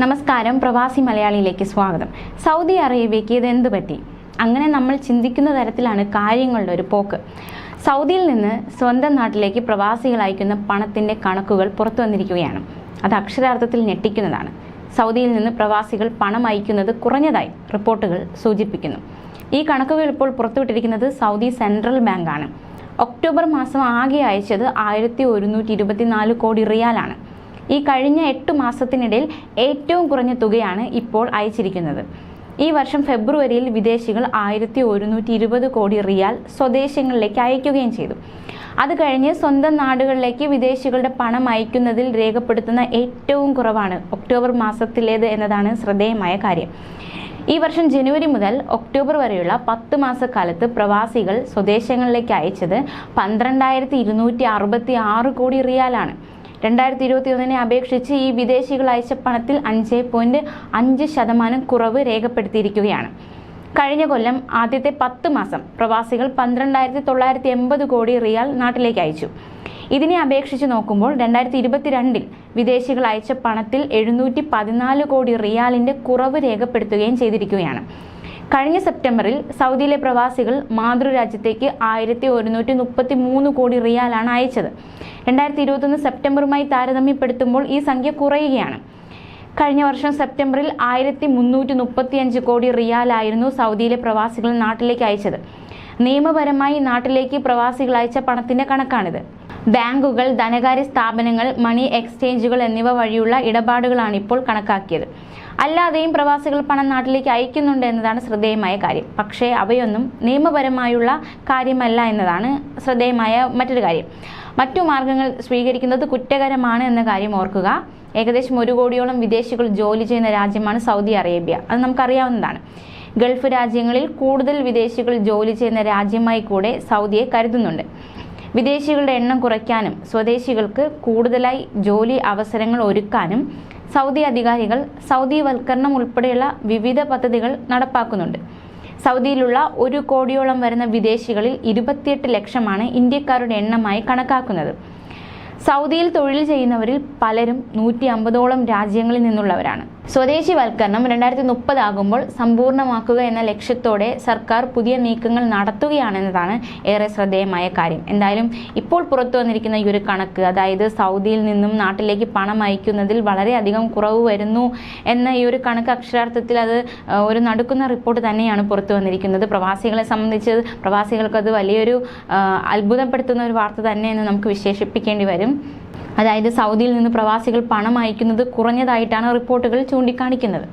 നമസ്കാരം, പ്രവാസി മലയാളിയിലേക്ക് സ്വാഗതം. സൗദി അറേബ്യയ്ക്ക് ഇത് എന്ത് പറ്റി? അങ്ങനെ നമ്മൾ ചിന്തിക്കുന്ന തരത്തിലാണ് കാര്യങ്ങളുടെ ഒരു പോക്ക്. സൗദിയിൽ നിന്ന് സ്വന്തം നാട്ടിലേക്ക് പ്രവാസികൾ അയക്കുന്ന പണത്തിൻ്റെ കണക്കുകൾ പുറത്തു വന്നിരിക്കുകയാണ്. അത് അക്ഷരാർത്ഥത്തിൽ ഞെട്ടിക്കുന്നതാണ്. സൗദിയിൽ നിന്ന് പ്രവാസികൾ പണം അയക്കുന്നത് കുറഞ്ഞതായി റിപ്പോർട്ടുകൾ സൂചിപ്പിക്കുന്നു. ഈ കണക്കുകൾ ഇപ്പോൾ പുറത്തുവിട്ടിരിക്കുന്നത് സൗദി സെൻട്രൽ ബാങ്കാണ്. ഒക്ടോബർ മാസം ആകെ അയച്ചത് 1124 കോടി റിയാലാണ്. ഈ കഴിഞ്ഞ 8 മാസത്തിനിടയിൽ ഏറ്റവും കുറഞ്ഞ തുകയാണ് ഇപ്പോൾ അയച്ചിരിക്കുന്നത്. ഈ വർഷം ഫെബ്രുവരിയിൽ വിദേശികൾ 1120 കോടി റിയാൽ സ്വദേശങ്ങളിലേക്ക് അയക്കുകയും ചെയ്തു. അത് കഴിഞ്ഞ് സ്വന്തം നാടുകളിലേക്ക് വിദേശികളുടെ പണം അയക്കുന്നതിൽ രേഖപ്പെടുത്തുന്ന ഏറ്റവും കുറവാണ് ഒക്ടോബർ മാസത്തിലേത് എന്നതാണ് ശ്രദ്ധേയമായ കാര്യം. ഈ വർഷം ജനുവരി മുതൽ ഒക്ടോബർ വരെയുള്ള 10 മാസക്കാലത്ത് പ്രവാസികൾ സ്വദേശങ്ങളിലേക്ക് അയച്ചത് 12,266 കോടി റിയാലാണ്. 2021 അപേക്ഷിച്ച് ഈ വിദേശികൾ അയച്ച പണത്തിൽ 5.5% കുറവ് രേഖപ്പെടുത്തിയിരിക്കുകയാണ്. കഴിഞ്ഞ കൊല്ലം ആദ്യത്തെ 10 മാസം പ്രവാസികൾ 12,980 കോടി റിയാൽ നാട്ടിലേക്ക് അയച്ചു. ഇതിനെ അപേക്ഷിച്ച് നോക്കുമ്പോൾ 2022 വിദേശികൾ അയച്ച പണത്തിൽ 714 കോടി റിയാലിൻ്റെ കുറവ് രേഖപ്പെടുത്തുകയും ചെയ്തിരിക്കുകയാണ്. കഴിഞ്ഞ സെപ്റ്റംബറിൽ സൗദിയിലെ പ്രവാസികൾ മാതൃരാജ്യത്തേക്ക് 1133 കോടി റിയാലാണ് അയച്ചത്. 2021 സെപ്റ്റംബറുമായി താരതമ്യപ്പെടുത്തുമ്പോൾ ഈ സംഖ്യ കുറയുകയാണ്. കഴിഞ്ഞ വർഷം സെപ്റ്റംബറിൽ 1335 കോടി റിയാലായിരുന്നു സൗദിയിലെ പ്രവാസികൾ നാട്ടിലേക്ക് അയച്ചത്. നിയമപരമായി നാട്ടിലേക്ക് പ്രവാസികൾ അയച്ച പണത്തിൻ്റെ കണക്കാണിത്. ബാങ്കുകൾ, ധനകാര്യ സ്ഥാപനങ്ങൾ, മണി എക്സ്ചേഞ്ചുകൾ എന്നിവ വഴിയുള്ള ഇടപാടുകളാണ് ഇപ്പോൾ കണക്കാക്കിയത്. അല്ലാതെയും പ്രവാസികൾ പണം നാട്ടിലേക്ക് അയക്കുന്നുണ്ട് എന്നതാണ് ശ്രദ്ധേയമായ കാര്യം. പക്ഷേ അവയൊന്നും നിയമപരമായുള്ള കാര്യമല്ല എന്നതാണ് ശ്രദ്ധേയമായ മറ്റൊരു കാര്യം. മറ്റു മാർഗങ്ങൾ സ്വീകരിക്കുന്നത് കുറ്റകരമാണ് എന്ന കാര്യം ഓർക്കുക. ഏകദേശം 1 കോടിയോളം വിദേശികൾ ജോലി ചെയ്യുന്ന രാജ്യമാണ് സൗദി അറേബ്യ. അത് നമുക്കറിയാവുന്നതാണ്. ഗൾഫ് രാജ്യങ്ങളിൽ കൂടുതൽ വിദേശികൾ ജോലി ചെയ്യുന്ന രാജ്യമായി കൂടെ സൗദിയെ കരുതുന്നുണ്ട്. വിദേശികളുടെ എണ്ണം കുറയ്ക്കാനും സ്വദേശികൾക്ക് കൂടുതലായി ജോലി അവസരങ്ങൾ ഒരുക്കാനും സൗദി അധികാരികൾ സൗദിവൽക്കരണം ഉൾപ്പെടെയുള്ള വിവിധ പദ്ധതികൾ നടപ്പാക്കുന്നുണ്ട്. സൗദിയിലുള്ള 1 കോടിയോളം വരുന്ന വിദേശികളിൽ 28 ലക്ഷമാണ് ഇന്ത്യക്കാരുടെ എണ്ണമായി കണക്കാക്കുന്നത്. സൗദിയിൽ തൊഴിൽ ചെയ്യുന്നവരിൽ പലരും 150ഓളം രാജ്യങ്ങളിൽ നിന്നുള്ളവരാണ്. സ്വദേശിവൽക്കരണം 2030 ആകുമ്പോൾ സമ്പൂർണ്ണമാക്കുക എന്ന ലക്ഷ്യത്തോടെ സർക്കാർ പുതിയ നീക്കങ്ങൾ നടത്തുകയാണെന്നതാണ് ഏറെ ശ്രദ്ധേയമായ കാര്യം. എന്തായാലും ഇപ്പോൾ പുറത്തു വന്നിരിക്കുന്ന ഈ ഒരു കണക്ക്, അതായത് സൗദിയിൽ നിന്നും നാട്ടിലേക്ക് പണം അയക്കുന്നതിൽ വളരെയധികം കുറവ് വരുന്നു എന്ന ഈ ഒരു കണക്ക് അക്ഷരാർത്ഥത്തിൽ അത് ഒരു നടുക്കുന്ന റിപ്പോർട്ട് തന്നെയാണ് പുറത്തു വന്നിരിക്കുന്നത്. പ്രവാസികളെ സംബന്ധിച്ച് പ്രവാസികൾക്കത് വലിയൊരു അത്ഭുതപ്പെടുത്തുന്ന ഒരു വാർത്ത തന്നെയെന്ന് നമുക്ക് വിശേഷിപ്പിക്കേണ്ടി വരും. അതായത് സൗദിയിൽ നിന്ന് പ്രവാസികൾ പണം അയക്കുന്നത് കുറഞ്ഞതായിട്ടാണ് റിപ്പോർട്ടുകൾ ചൂണ്ടിക്കാണിക്കുന്നത്.